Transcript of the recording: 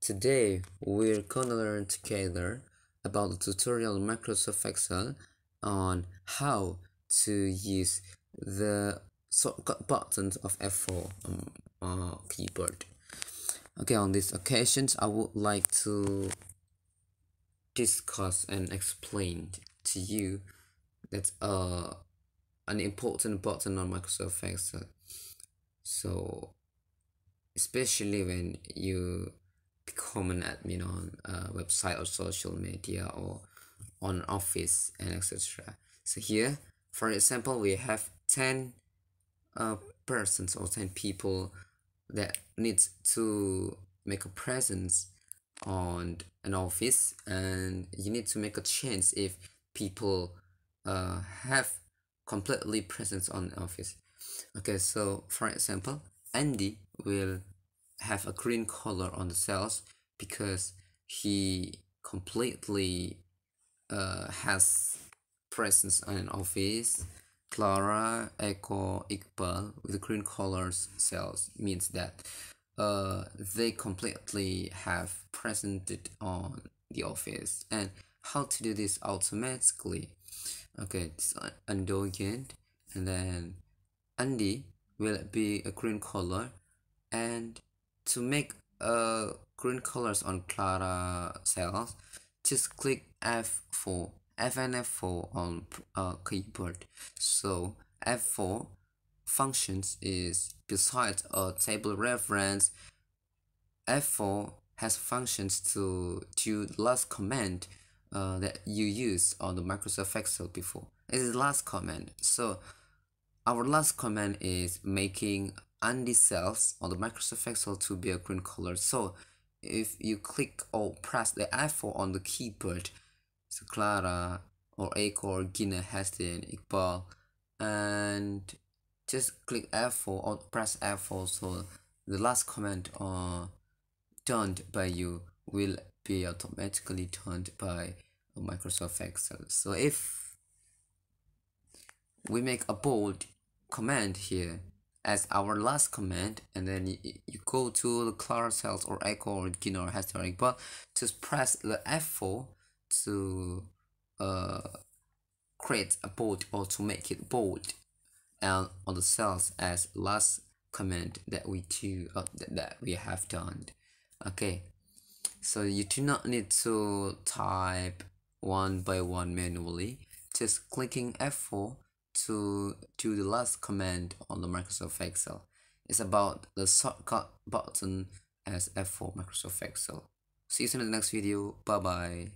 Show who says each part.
Speaker 1: Today we're gonna learn together about the tutorial on Microsoft Excel on how to use the shortcut buttons of F4 keyboard. Okay, on this occasion I would like to discuss and explain to you that an important button on Microsoft Excel. So especially when you become an admin on a website or social media or on office and etc. So here, for example, we have 10 persons or 10 people that needs to make a presence on an office, and you need to make a change if people have completely presence on the office. Okay, so for example, Andy will have a green color on the cells because he completely has presence on an office. Clara, Echo, Iqbal with the green colors cells means that they completely have presented on the office. And how to do this automatically? Okay, this undo again, and then Andy will be a green color, and to make green colors on Clara cells, just click F4, F4 on keyboard. So F4 functions is besides a table reference. F4 has functions to do the last command that you use on the Microsoft Excel before. It is the last command. So our last command is making Andy cells on the Microsoft Excel to be a green color. So if you click or press the F4 on the keyboard, so Clara or Echo or Gina, Heston, Iqbal, and just click F4 or press F4, so the last command done by you will be automatically done by Microsoft Excel. So if we make a bold command here as our last command, and then you go to the Clara cells or Echo or Gina or Hester or Iqbal, just press the F4 to create a bold or to make it bold and on the cells as last command that we do that we have done. Okay, so you do not need to type one by one manually, just clicking F4 to do the last command on the Microsoft Excel. It's about the shortcut button as F4 Microsoft Excel. See you soon in the next video. Bye bye.